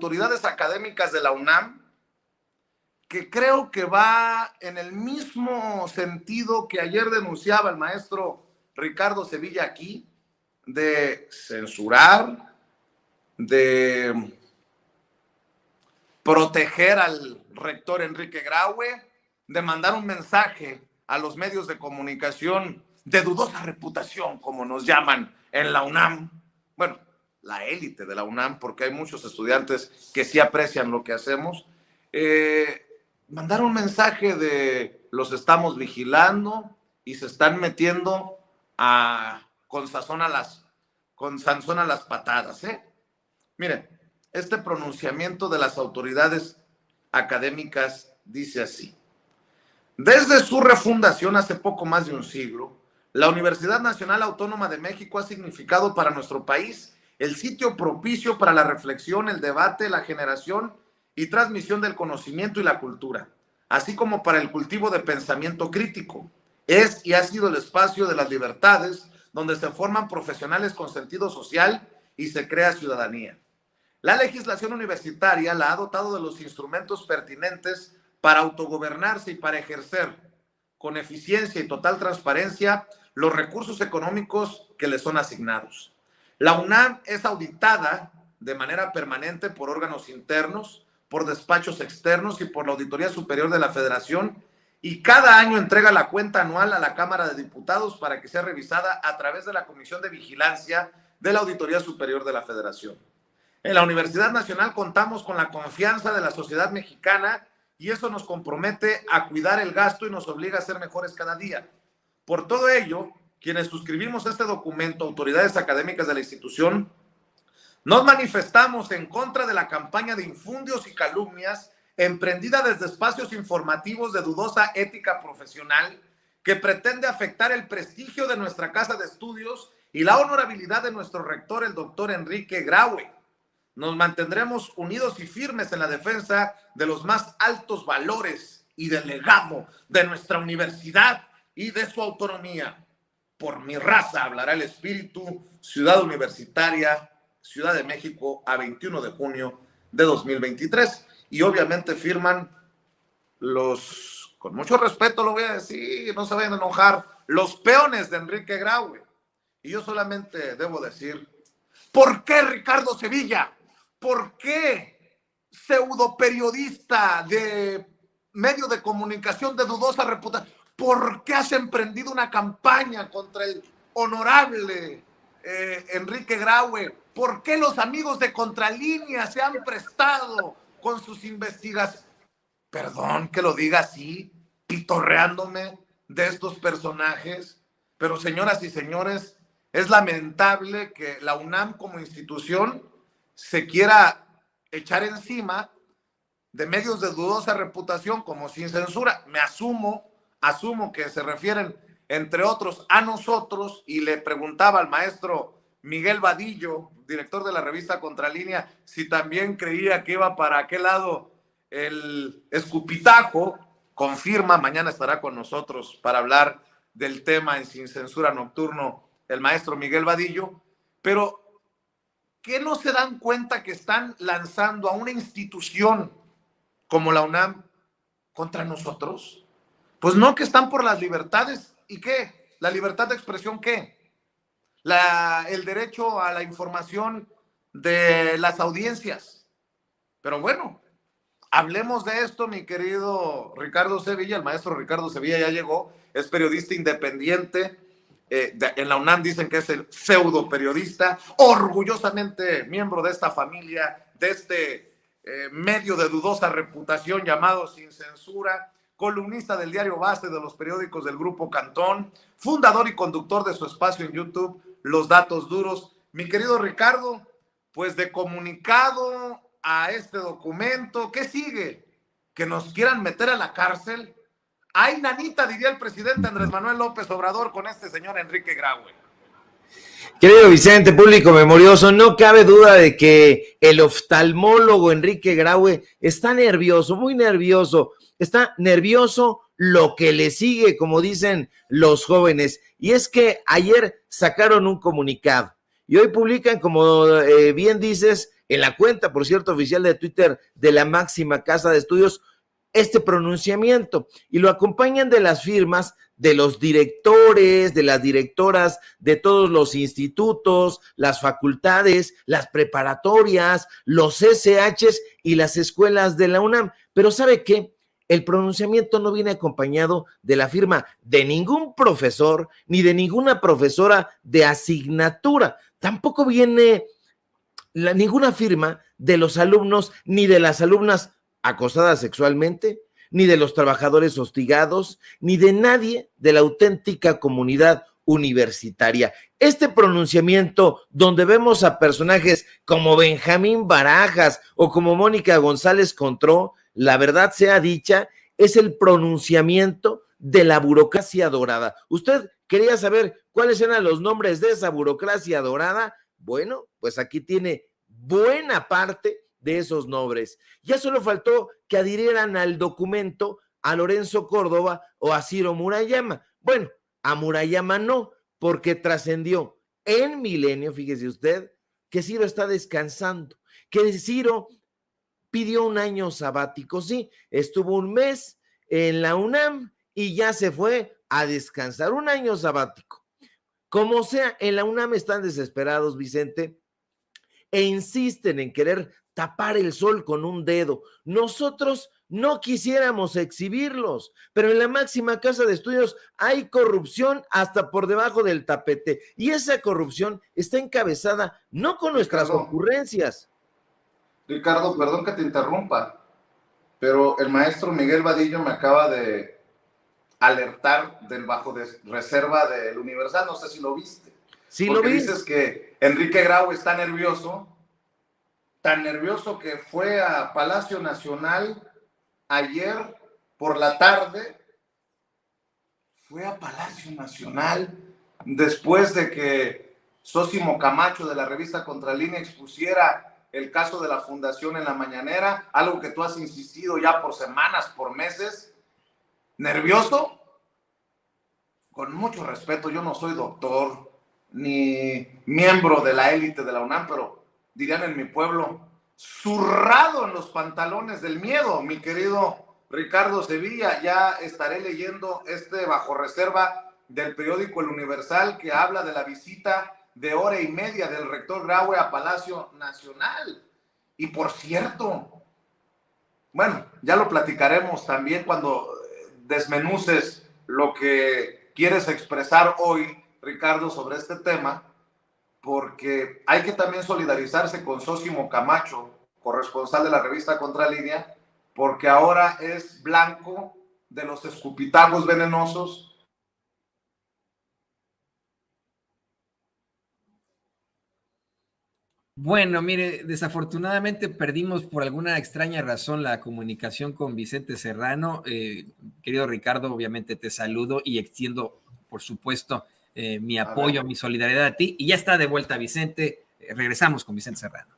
autoridades académicas de la UNAM, que creo que va en el mismo sentido que ayer denunciaba el maestro Ricardo Sevilla aquí, de censurar, de proteger al rector Enrique Graue, de mandar un mensaje a los medios de comunicación de dudosa reputación, como nos llaman en la UNAM. Bueno, la élite de la UNAM, porque hay muchos estudiantes que sí aprecian lo que hacemos. Mandar un mensaje de los estamos vigilando y se están metiendo con sazón a las patadas. Miren, este pronunciamiento de las autoridades académicas dice así: desde su refundación hace poco más de un siglo, la Universidad Nacional Autónoma de México ha significado para nuestro país el sitio propicio para la reflexión, el debate, la generación y transmisión del conocimiento y la cultura, así como para el cultivo de pensamiento crítico. Es y ha sido el espacio de las libertades donde se forman profesionales con sentido social y se crea ciudadanía. La legislación universitaria la ha dotado de los instrumentos pertinentes para autogobernarse y para ejercer con eficiencia y total transparencia los recursos económicos que le son asignados. La UNAM es auditada de manera permanente por órganos internos, por despachos externos y por la Auditoría Superior de la Federación, y cada año entrega la cuenta anual a la Cámara de Diputados para que sea revisada a través de la Comisión de Vigilancia de la Auditoría Superior de la Federación. En la Universidad Nacional contamos con la confianza de la sociedad mexicana y eso nos compromete a cuidar el gasto y nos obliga a ser mejores cada día. Por todo ello, quienes suscribimos este documento, autoridades académicas de la institución, nos manifestamos en contra de la campaña de infundios y calumnias emprendida desde espacios informativos de dudosa ética profesional que pretende afectar el prestigio de nuestra casa de estudios y la honorabilidad de nuestro rector, el doctor Enrique Graue. Nos mantendremos unidos y firmes en la defensa de los más altos valores y del legado de nuestra universidad y de su autonomía. Por mi raza hablará el espíritu, Ciudad Universitaria, Ciudad de México, a 21 de junio de 2023. Y obviamente firman los, con mucho respeto lo voy a decir, no se vayan a enojar, los peones de Enrique Graue. Y yo solamente debo decir, ¿por qué Ricardo Sevilla? ¿Por qué pseudo periodista de medio de comunicación de dudosa reputación? ¿Por qué has emprendido una campaña contra el honorable Enrique Graue? ¿Por qué los amigos de Contralínea se han prestado con sus investigaciones? Perdón que lo diga así, pitorreándome de estos personajes, pero señoras y señores, es lamentable que la UNAM como institución se quiera echar encima de medios de dudosa reputación como Sin Censura. Me asumo que se refieren, entre otros, a nosotros, y le preguntaba al maestro Miguel Vadillo, director de la revista Contralínea, si también creía que iba para aquel lado el escupitajo. Confirma, mañana estará con nosotros para hablar del tema en Sin Censura Nocturno el maestro Miguel Vadillo, pero ¿qué no se dan cuenta que están lanzando a una institución como la UNAM contra nosotros? Pues no, que están por las libertades. ¿Y qué? ¿La libertad de expresión qué? El derecho a la información de las audiencias. Pero bueno, hablemos de esto, mi querido Ricardo Sevilla. El maestro Ricardo Sevilla ya llegó, es periodista independiente. En la UNAM dicen que es el pseudo periodista, orgullosamente miembro de esta familia, de este medio de dudosa reputación llamado Sin Censura, columnista del diario Base, de los periódicos del Grupo Cantón, fundador y conductor de su espacio en YouTube, Los Datos Duros. Mi querido Ricardo, pues de comunicado a este documento, ¿qué sigue? ¿Que nos quieran meter a la cárcel? ¡Ay, nanita!, diría el presidente Andrés Manuel López Obrador con este señor Enrique Graue. Querido Vicente, público memorioso, no cabe duda de que el oftalmólogo Enrique Graue está nervioso, muy nervioso. Está nervioso lo que le sigue, como dicen los jóvenes. Y es que ayer sacaron un comunicado y hoy publican, como bien dices, en la cuenta, por cierto, oficial de Twitter de la máxima casa de estudios, este pronunciamiento, y lo acompañan de las firmas de los directores, de las directoras de todos los institutos, las facultades, las preparatorias, los SHs y las escuelas de la UNAM. Pero ¿sabe qué? El pronunciamiento no viene acompañado de la firma de ningún profesor ni de ninguna profesora de asignatura. Tampoco viene ninguna firma de los alumnos ni de las alumnas acosadas sexualmente, ni de los trabajadores hostigados, ni de nadie de la auténtica comunidad universitaria. Este pronunciamiento donde vemos a personajes como Benjamín Barajas o como Mónica González Contró, la verdad sea dicha, es el pronunciamiento de la burocracia dorada. ¿Usted quería saber cuáles eran los nombres de esa burocracia dorada? Bueno, pues aquí tiene buena parte de esos nombres. Ya solo faltó que adhirieran al documento a Lorenzo Córdoba o a Ciro Murayama. Bueno, a Murayama no, porque trascendió en Milenio, fíjese usted, que Ciro está descansando, que Ciro pidió un año sabático, sí, estuvo un mes en la UNAM y ya se fue a descansar, un año sabático. Como sea, en la UNAM están desesperados, Vicente, e insisten en querer tapar el sol con un dedo. Nosotros no quisiéramos exhibirlos, pero en la máxima casa de estudios hay corrupción hasta por debajo del tapete, y esa corrupción está encabezada no con nuestras ocurrencias. Ricardo, perdón que te interrumpa, pero el maestro Miguel Vadillo me acaba de alertar del bajo de reserva del Universal, no sé si lo viste. Sí, porque lo vi. dices que Enrique Graue está nervioso, tan nervioso que fue a Palacio Nacional ayer por la tarde, fue a Palacio Nacional después de que Sósimo Camacho de la revista Contralínea expusiera el caso de la fundación en la mañanera, algo que tú has insistido ya por semanas, por meses. ¿Nervioso? Con mucho respeto, yo no soy doctor ni miembro de la élite de la UNAM, pero dirían en mi pueblo, zurrado en los pantalones del miedo, mi querido Ricardo Sevilla. Ya estaré leyendo bajo reserva del periódico El Universal, que habla de la visita de hora y media del rector Graue a Palacio Nacional. Y por cierto, bueno, ya lo platicaremos también cuando desmenuces lo que quieres expresar hoy, Ricardo, sobre este tema, porque hay que también solidarizarse con Sósimo Camacho, corresponsal de la revista Contralínea, porque ahora es blanco de los escupitajos venenosos. Bueno, mire, desafortunadamente perdimos por alguna extraña razón la comunicación con Vicente Serrano. Querido Ricardo, obviamente te saludo y extiendo, por supuesto, mi apoyo, mi solidaridad a ti. Y ya está de vuelta Vicente. Regresamos con Vicente Serrano.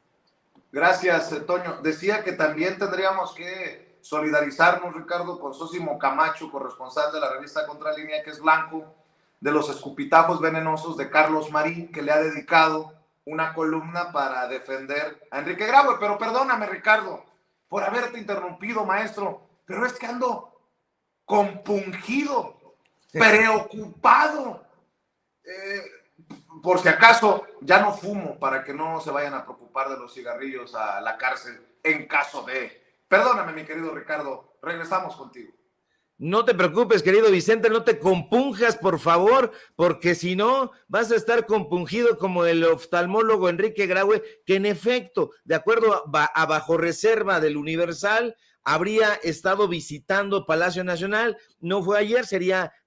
Gracias, Toño. Decía que también tendríamos que solidarizarnos, Ricardo, con Sósimo Camacho, corresponsal de la revista Contralínea, que es blanco de los escupitajos venenosos de Carlos Marín, que le ha dedicado una columna para defender a Enrique Graue. Pero perdóname, Ricardo, por haberte interrumpido, maestro, pero es que ando compungido, preocupado. Por si acaso, ya no fumo, para que no se vayan a preocupar de los cigarrillos a la cárcel en caso de... Perdóname, mi querido Ricardo, regresamos contigo. No te preocupes, querido Vicente, no te compunjas, por favor, porque si no, vas a estar compungido como el oftalmólogo Enrique Graue, que en efecto, de acuerdo a bajo reserva del Universal, habría estado visitando Palacio Nacional. No fue ayer,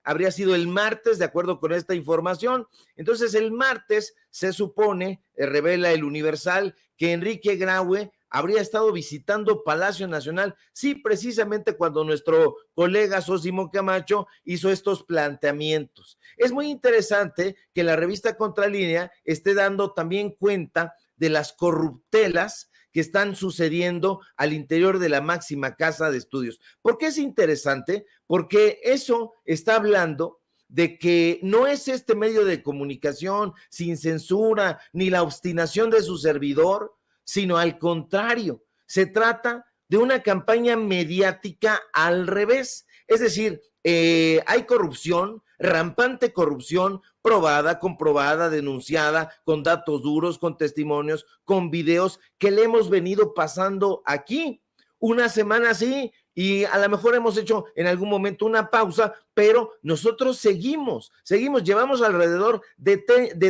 habría sido el martes, de acuerdo con esta información. Entonces, el martes se supone, revela el Universal, que Enrique Graue habría estado visitando Palacio Nacional, sí, precisamente cuando nuestro colega Sósimo Camacho hizo estos planteamientos. Es muy interesante que la revista Contralínea esté dando también cuenta de las corruptelas que están sucediendo al interior de la máxima casa de estudios. ¿Por qué es interesante? Porque eso está hablando de que no es este medio de comunicación sin censura ni la obstinación de su servidor, sino al contrario, se trata de una campaña mediática al revés. Es decir, hay corrupción, rampante corrupción, probada, comprobada, denunciada, con datos duros, con testimonios, con videos que le hemos venido pasando aquí. Una semana sí, y a lo mejor hemos hecho en algún momento una pausa, pero nosotros seguimos, llevamos alrededor de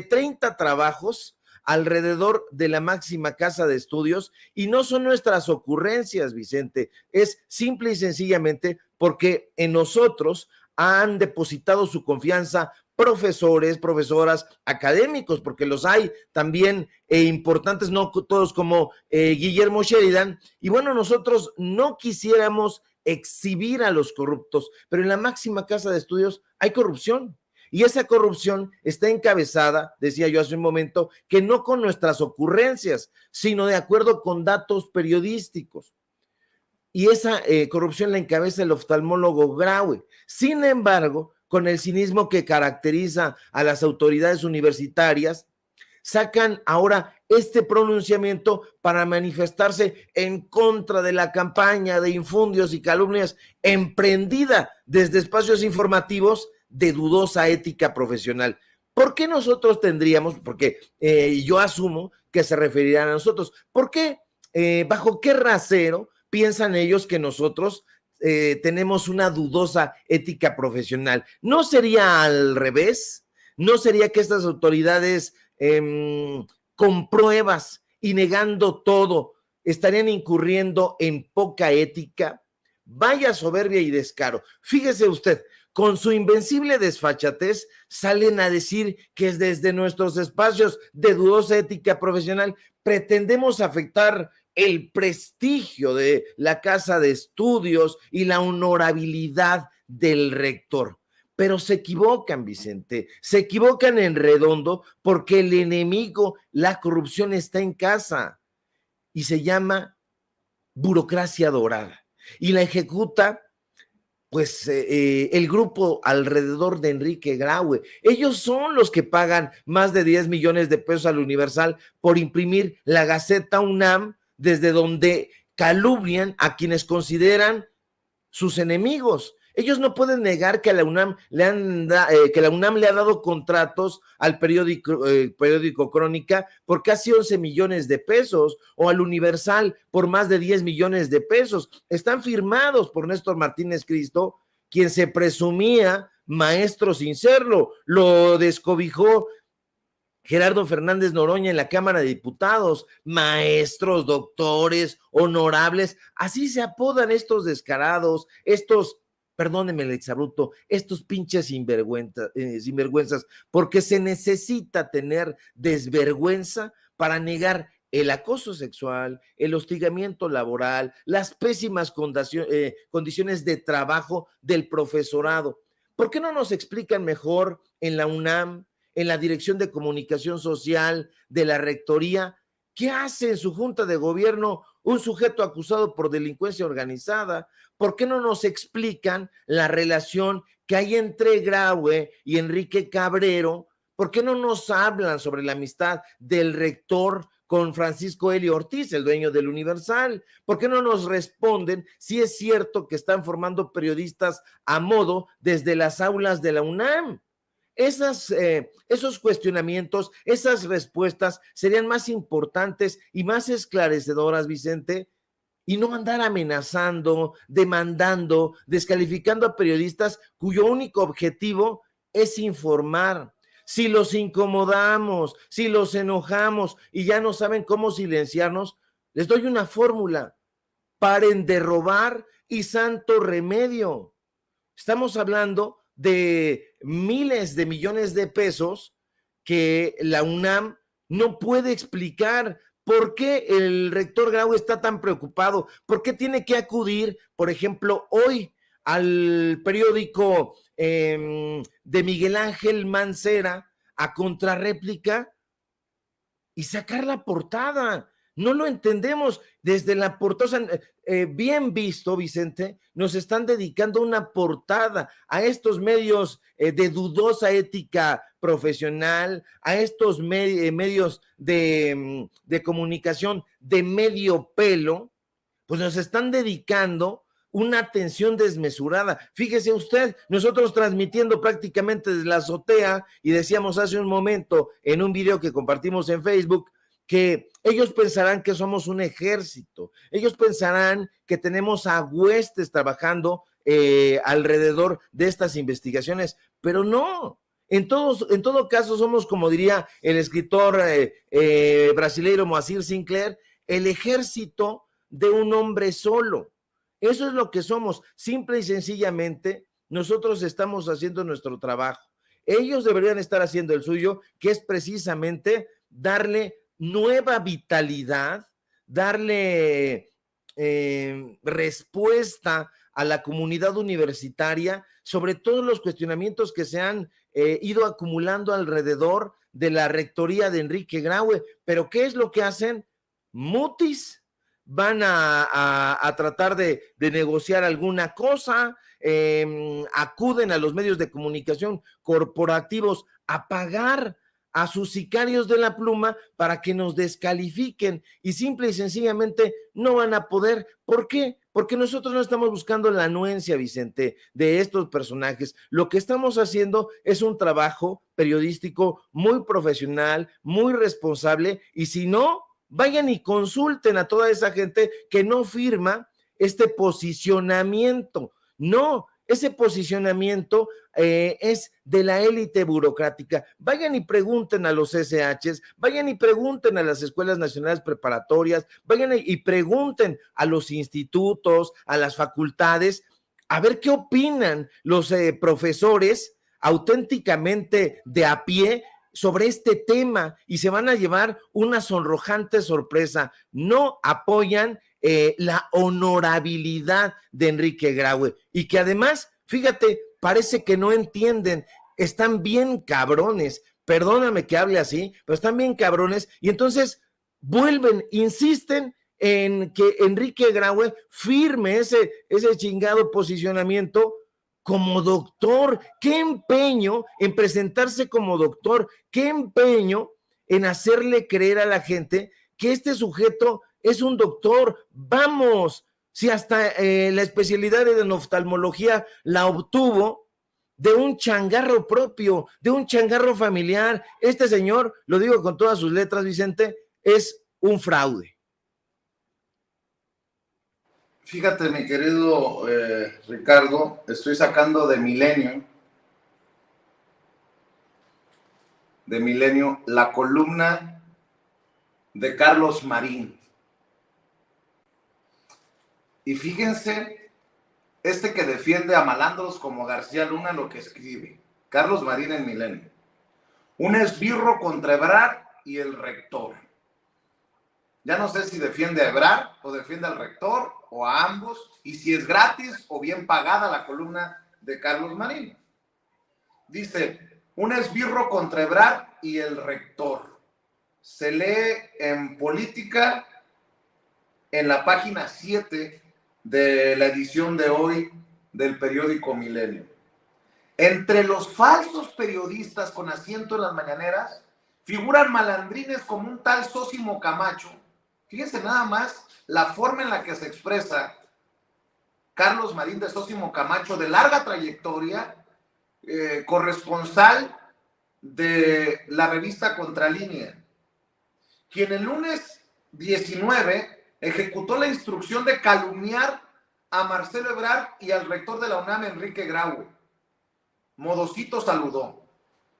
30 trabajos alrededor de la máxima casa de estudios, y no son nuestras ocurrencias, Vicente, es simple y sencillamente porque en nosotros han depositado su confianza profesores, profesoras, académicos, porque los hay también importantes, no todos como Guillermo Sheridan, y bueno, nosotros no quisiéramos exhibir a los corruptos, pero en la máxima casa de estudios hay corrupción. Y esa corrupción está encabezada, decía yo hace un momento, que no con nuestras ocurrencias, sino de acuerdo con datos periodísticos. Y esa corrupción la encabeza el oftalmólogo Graue. Sin embargo, con el cinismo que caracteriza a las autoridades universitarias, sacan ahora este pronunciamiento para manifestarse en contra de la campaña de infundios y calumnias emprendida desde espacios informativos de dudosa ética profesional. ¿Por qué nosotros tendríamos, porque yo asumo que se referirán a nosotros, ¿por qué, bajo qué rasero piensan ellos que nosotros tenemos una dudosa ética profesional? ¿No sería al revés? ¿No sería que estas autoridades con pruebas y negando todo estarían incurriendo en poca ética? Vaya soberbia y descaro. Fíjese usted, con su invencible desfachatez salen a decir que desde nuestros espacios de dudosa ética profesional pretendemos afectar el prestigio de la casa de estudios y la honorabilidad del rector. Pero se equivocan, Vicente, se equivocan en redondo, porque el enemigo, la corrupción, está en casa y se llama burocracia dorada y la ejecuta pues el grupo alrededor de Enrique Graue. Ellos son los que pagan más de 10 millones de pesos al Universal por imprimir la Gaceta UNAM, desde donde calumnian a quienes consideran sus enemigos. Ellos no pueden negar que a la UNAM que la UNAM le ha dado contratos al periódico Crónica por casi 11 millones de pesos, o al Universal por más de 10 millones de pesos. Están firmados por Néstor Martínez Cristo, quien se presumía maestro sin serlo. Lo descobijó Gerardo Fernández Noroña en la Cámara de Diputados. Maestros, doctores, honorables, así se apodan estos descarados, estos, perdónenme el exabrupto, estos pinches sinvergüenzas, porque se necesita tener desvergüenza para negar el acoso sexual, el hostigamiento laboral, las pésimas condiciones de trabajo del profesorado. ¿Por qué no nos explican mejor en la UNAM, en la Dirección de Comunicación Social de la Rectoría, qué hace en su junta de gobierno un sujeto acusado por delincuencia organizada? ¿Por qué no nos explican la relación que hay entre Graue y Enrique Cabrero? ¿Por qué no nos hablan sobre la amistad del rector con Francisco Elio Ortiz, el dueño del Universal? ¿Por qué no nos responden si es cierto que están formando periodistas a modo desde las aulas de la UNAM? Esos cuestionamientos, esas respuestas serían más importantes y más esclarecedoras, Vicente, y no andar amenazando, demandando, descalificando a periodistas cuyo único objetivo es informar. Si los incomodamos, si los enojamos y ya no saben cómo silenciarnos, les doy una fórmula: paren de robar y santo remedio. Estamos hablando de miles de millones de pesos que la UNAM no puede explicar. ¿Por qué el rector Graue está tan preocupado? ¿Por qué tiene que acudir, por ejemplo, hoy al periódico de Miguel Ángel Mancera a Contrarréplica y sacar la portada? No lo entendemos desde la portada. Bien visto, Vicente, nos están dedicando una portada a estos medios de dudosa ética profesional, a estos medios de comunicación de medio pelo, pues nos están dedicando una atención desmesurada. Fíjese usted, nosotros transmitiendo prácticamente desde la azotea, y decíamos hace un momento en un video que compartimos en Facebook, que ellos pensarán que somos un ejército, ellos pensarán que tenemos a huestes trabajando alrededor de estas investigaciones, pero no. En todo caso somos, como diría el escritor brasileiro Moacir Sinclair, el ejército de un hombre solo. Eso es lo que somos. Simple y sencillamente, nosotros estamos haciendo nuestro trabajo. Ellos deberían estar haciendo el suyo, que es precisamente darle nueva vitalidad, darle respuesta a la comunidad universitaria sobre todos los cuestionamientos que se han ido acumulando alrededor de la rectoría de Enrique Graue. Pero ¿qué es lo que hacen? Mutis. Van a tratar de negociar alguna cosa, acuden a los medios de comunicación corporativos a pagar a sus sicarios de la pluma para que nos descalifiquen, y simple y sencillamente no van a poder. ¿Por qué? Porque nosotros no estamos buscando la anuencia, Vicente, de estos personajes. Lo que estamos haciendo es un trabajo periodístico muy profesional, muy responsable, y si no, vayan y consulten a toda esa gente que no firma este posicionamiento. No, ese posicionamiento es de la élite burocrática. Vayan y pregunten a los SHs, vayan y pregunten a las escuelas nacionales preparatorias, vayan y pregunten a los institutos, a las facultades, a ver qué opinan los profesores auténticamente de a pie sobre este tema, y se van a llevar una sonrojante sorpresa. No apoyan la honorabilidad de Enrique Graue, y que además, fíjate, parece que no entienden, están bien cabrones, perdóname que hable así, pero están bien cabrones, y entonces vuelven, insisten en que Enrique Graue firme ese chingado posicionamiento como doctor. Qué empeño en presentarse como doctor, qué empeño en hacerle creer a la gente que este sujeto es un doctor. Vamos, si hasta la especialidad en oftalmología la obtuvo de un changarro propio, de un changarro familiar. Este señor, lo digo con todas sus letras, Vicente, es un fraude. Fíjate, mi querido Ricardo, estoy sacando de Milenio la columna de Carlos Marín. Y fíjense, este que defiende a malandros como García Luna, lo que escribe Carlos Marín en Milenio: un esbirro contra Ebrard y el rector. Ya no sé si defiende a Ebrard o defiende al rector o a ambos, y si es gratis o bien pagada la columna de Carlos Marín. Dice: un esbirro contra Ebrard y el rector. Se lee en Política, en la página 7 de la edición de hoy del periódico Milenio. Entre los falsos periodistas con asiento en las mañaneras figuran malandrines como un tal Sósimo Camacho. Fíjense nada más la forma en la que se expresa Carlos Marín de Sósimo Camacho, de larga trayectoria, corresponsal de la revista Contralínea, quien el lunes 19 ejecutó la instrucción de calumniar a Marcelo Ebrard y al rector de la UNAM, Enrique Graue. Modosito saludó: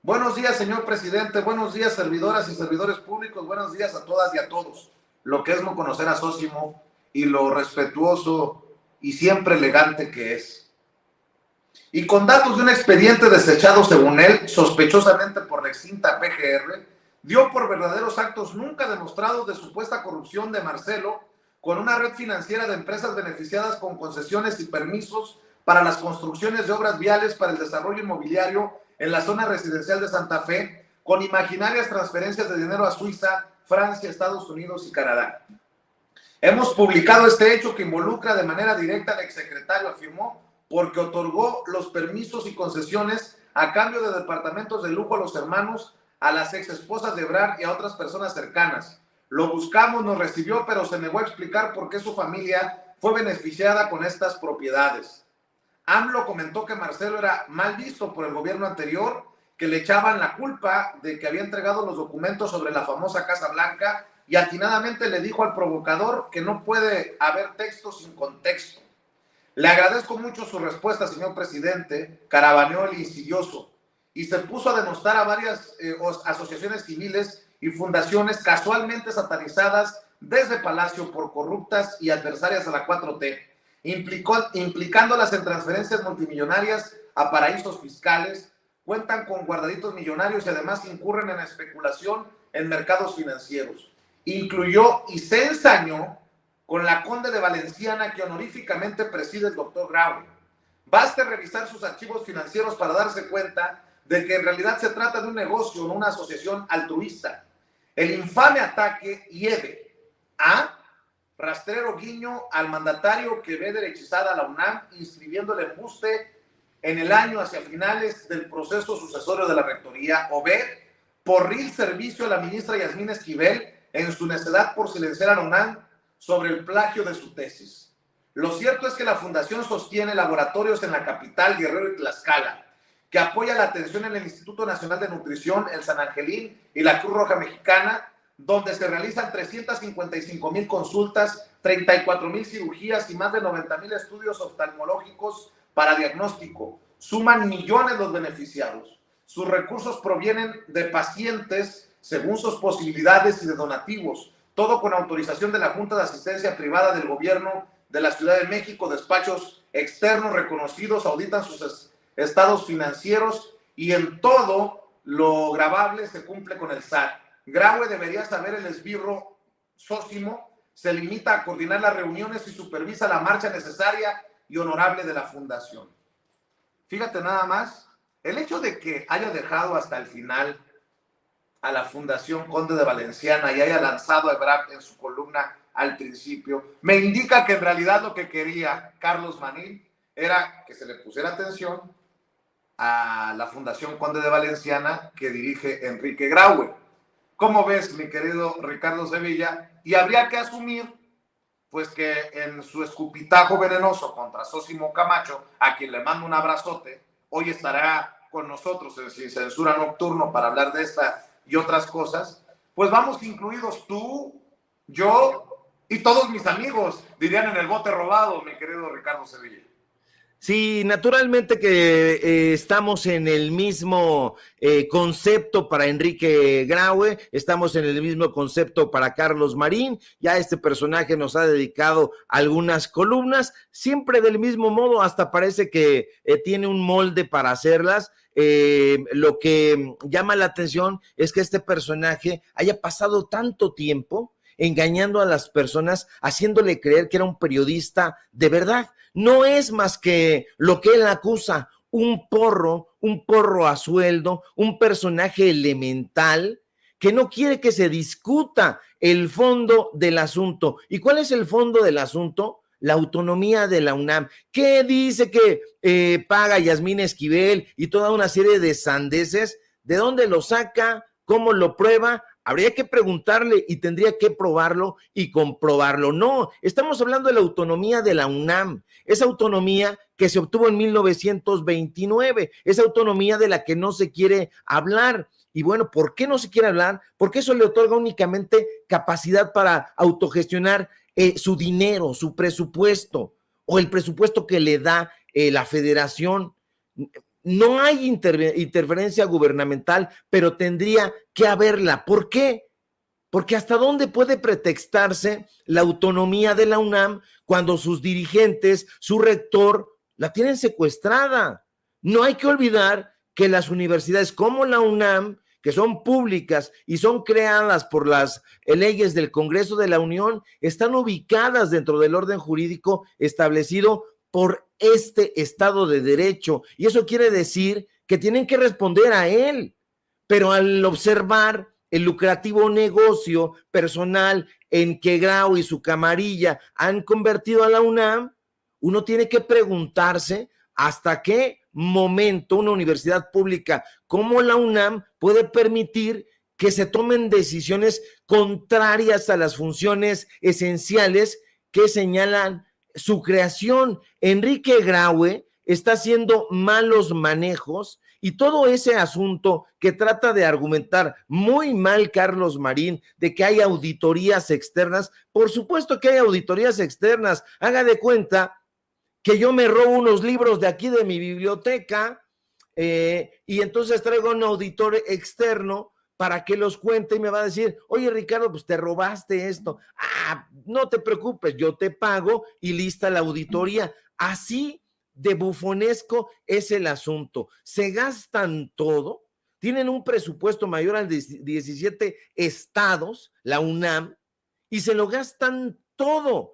buenos días, señor presidente, buenos días, servidoras y servidores públicos, buenos días a todas y a todos. Lo que es no conocer a Sósimo y lo respetuoso y siempre elegante que es. Y con datos de un expediente desechado, según él, sospechosamente por la extinta PGR, dio por verdaderos actos nunca demostrados de supuesta corrupción de Marcelo con una red financiera de empresas beneficiadas con concesiones y permisos para las construcciones de obras viales para el desarrollo inmobiliario en la zona residencial de Santa Fe, con imaginarias transferencias de dinero a Suiza, Francia, Estados Unidos y Canadá. Hemos publicado este hecho que involucra de manera directa al exsecretario, afirmó, porque otorgó los permisos y concesiones a cambio de departamentos de lujo a los hermanos, a las exesposas de Ebrard y a otras personas cercanas. Lo buscamos, nos recibió, pero se negó a explicar por qué su familia fue beneficiada con estas propiedades. AMLO comentó que Marcelo era mal visto por el gobierno anterior, que le echaban la culpa de que había entregado los documentos sobre la famosa Casa Blanca y atinadamente le dijo al provocador que no puede haber texto sin contexto. Le agradezco mucho su respuesta, señor presidente, carabaneó el insidioso, y se puso a denostar a varias asociaciones civiles y fundaciones casualmente satanizadas desde Palacio por corruptas y adversarias a la 4T, implicándolas en transferencias multimillonarias a paraísos fiscales, cuentan con guardaditos millonarios y además incurren en especulación en mercados financieros. Incluyó y se ensañó con la conde de Valenciana que honoríficamente preside el doctor Graue. Baste revisar sus archivos financieros para darse cuenta de que en realidad se trata de un negocio, no una asociación altruista. El infame ataque hiede a rastrero guiño al mandatario que ve derechizada a la UNAM, inscribiendo el embuste en el año hacia finales del proceso sucesorio de la rectoría, o B, porril servicio a la ministra Yasmín Esquivel en su necedad por silenciar a la UNAM sobre el plagio de su tesis. Lo cierto es que la fundación sostiene laboratorios en la capital, Guerrero y Tlaxcala, que apoya la atención en el Instituto Nacional de Nutrición, el San Angelín y la Cruz Roja Mexicana, donde se realizan 355,000 consultas, 34,000 cirugías y más de 90,000 estudios oftalmológicos para diagnóstico. Suman millones los beneficiados. Sus recursos provienen de pacientes según sus posibilidades y de donativos, todo con autorización de la Junta de Asistencia Privada del Gobierno de la Ciudad de México. Despachos externos reconocidos auditan sus estados financieros y en todo lo grabable se cumple con el SAT. Graue debería saber el esbirro Sósimo, se limita a coordinar las reuniones y supervisa la marcha necesaria y honorable de la fundación. Fíjate nada más, el hecho de que haya dejado hasta el final a la Fundación Conde de Valenciana y haya lanzado a Ebrard en su columna al principio, me indica que en realidad lo que quería Carlos Manín era que se le pusiera atención a la Fundación Conde de Valenciana que dirige Enrique Graue. ¿Cómo ves, mi querido Ricardo Sevilla? Y habría que asumir, pues, que en su escupitajo venenoso contra Sósimo Camacho, a quien le mando un abrazote, hoy estará con nosotros en Sin Censura Nocturno para hablar de esta y otras cosas, pues vamos incluidos tú, yo y todos mis amigos, dirían en el bote robado, mi querido Ricardo Sevilla. Sí, naturalmente que estamos en el mismo concepto para Enrique Graue, estamos en el mismo concepto para Carlos Marín. Ya este personaje nos ha dedicado algunas columnas, siempre del mismo modo, hasta parece que tiene un molde para hacerlas. Lo que llama la atención es que este personaje haya pasado tanto tiempo engañando a las personas, haciéndole creer que era un periodista de verdad. No es más que lo que él acusa, un porro a sueldo, un personaje elemental que no quiere que se discuta el fondo del asunto. ¿Y cuál es el fondo del asunto? La autonomía de la UNAM. ¿Qué dice que paga Yasmín Esquivel y toda una serie de sandeces? ¿De dónde lo saca? ¿Cómo lo prueba? Habría que preguntarle y tendría que probarlo y comprobarlo. No, estamos hablando de la autonomía de la UNAM, esa autonomía que se obtuvo en 1929, esa autonomía de la que no se quiere hablar. Y bueno, ¿por qué no se quiere hablar? Porque eso le otorga únicamente capacidad para autogestionar su dinero, su presupuesto o el presupuesto que le da la federación. No hay interferencia gubernamental, pero tendría que haberla. ¿Por qué? Porque ¿hasta dónde puede pretextarse la autonomía de la UNAM cuando sus dirigentes, su rector, la tienen secuestrada? No hay que olvidar que las universidades como la UNAM, que son públicas y son creadas por las leyes del Congreso de la Unión, están ubicadas dentro del orden jurídico establecido por este Estado de Derecho, y eso quiere decir que tienen que responder a él, pero al observar el lucrativo negocio personal en que Grau y su camarilla han convertido a la UNAM, uno tiene que preguntarse hasta qué momento una universidad pública como la UNAM puede permitir que se tomen decisiones contrarias a las funciones esenciales que señalan su creación. Enrique Graue está haciendo malos manejos y todo ese asunto que trata de argumentar muy mal Carlos Marín de que hay auditorías externas. Por supuesto que hay auditorías externas. Haga de cuenta que yo me robo unos libros de aquí de mi biblioteca y entonces traigo un auditor externo para que los cuente y me va a decir, oye Ricardo, pues te robaste esto. Ah, no te preocupes, yo te pago y lista la auditoría. Así de bufonesco es el asunto. Se gastan todo, tienen un presupuesto mayor al de 17 estados, la UNAM, y se lo gastan todo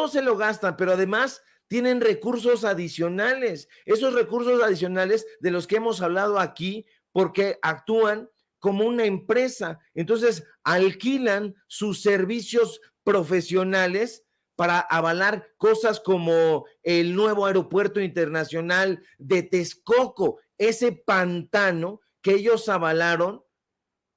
se lo gastan, pero además tienen recursos adicionales, esos recursos adicionales de los que hemos hablado aquí, porque actúan como una empresa, entonces alquilan sus servicios profesionales para avalar cosas como el nuevo aeropuerto internacional de Texcoco, ese pantano que ellos avalaron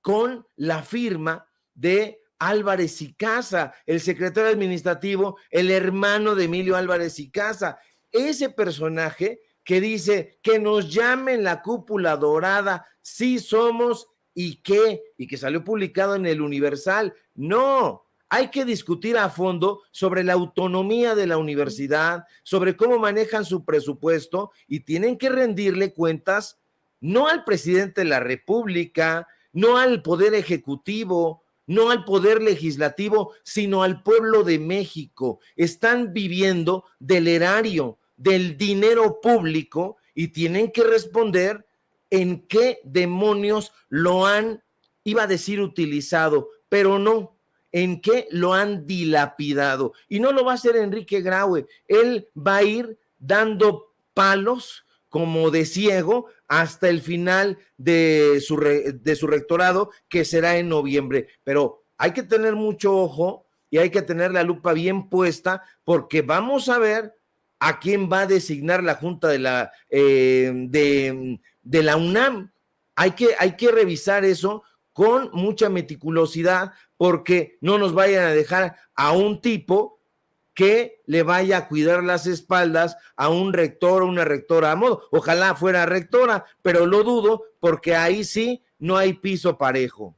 con la firma de Álvarez y Casa, el secretario administrativo, el hermano de Emilio Álvarez y Casa, ese personaje que dice que nos llamen la cúpula dorada, sí somos y que salió publicado en el Universal. No, hay que discutir a fondo sobre la autonomía de la universidad, sobre cómo manejan su presupuesto y tienen que rendirle cuentas no al presidente de la República, no al Poder Ejecutivo, no al Poder Legislativo, sino al pueblo de México. Están viviendo del erario, del dinero público y tienen que responder en qué demonios lo han, iba a decir utilizado, pero no, en qué lo han dilapidado. Y no lo va a hacer Enrique Graue, él va a ir dando palos como de ciego hasta el final de su rectorado, que será en noviembre. Pero hay que tener mucho ojo y hay que tener la lupa bien puesta, porque vamos a ver a quién va a designar la Junta de la UNAM. Hay que revisar eso con mucha meticulosidad, porque no nos vayan a dejar a un tipo que le vaya a cuidar las espaldas a un rector o una rectora a modo. Ojalá fuera rectora, pero lo dudo, porque ahí sí no hay piso parejo.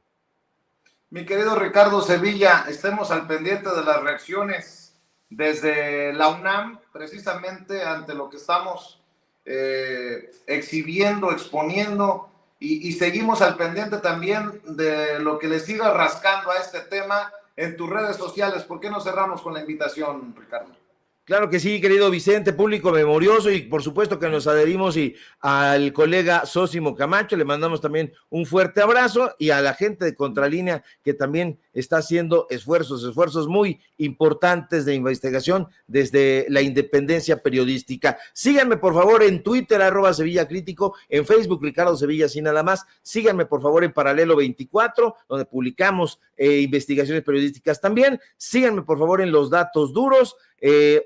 Mi querido Ricardo Sevilla, estemos al pendiente de las reacciones desde la UNAM, precisamente ante lo que estamos exhibiendo, exponiendo, y seguimos al pendiente también de lo que le siga rascando a este tema en tus redes sociales. ¿Por qué no cerramos con la invitación, Ricardo? Claro que sí, querido Vicente, público memorioso, y por supuesto que nos adherimos y al colega Sósimo Camacho le mandamos también un fuerte abrazo, y a la gente de Contralínea que también está haciendo esfuerzos muy importantes de investigación desde la independencia periodística. Síganme por favor en Twitter, @SevillaCrítico, en Facebook, Ricardo Sevilla, sin nada más. Síganme por favor en Paralelo 24, donde publicamos investigaciones periodísticas también. Síganme por favor en Los Datos Duros.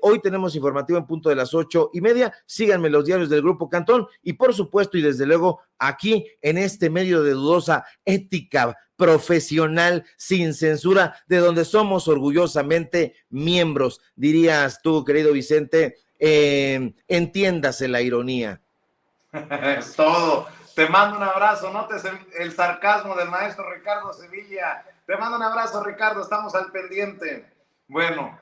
Hoy tenemos informativo en punto de las 8:30. Síganme en los diarios del Grupo Cantón y por supuesto y desde luego aquí en este medio de dudosa ética profesional, sin censura, de donde somos orgullosamente miembros. Dirías tú, querido Vicente, entiéndase la ironía. Es todo. Te mando un abrazo. Notes el sarcasmo del maestro Ricardo Sevilla. Te mando un abrazo, Ricardo. Estamos al pendiente. Bueno.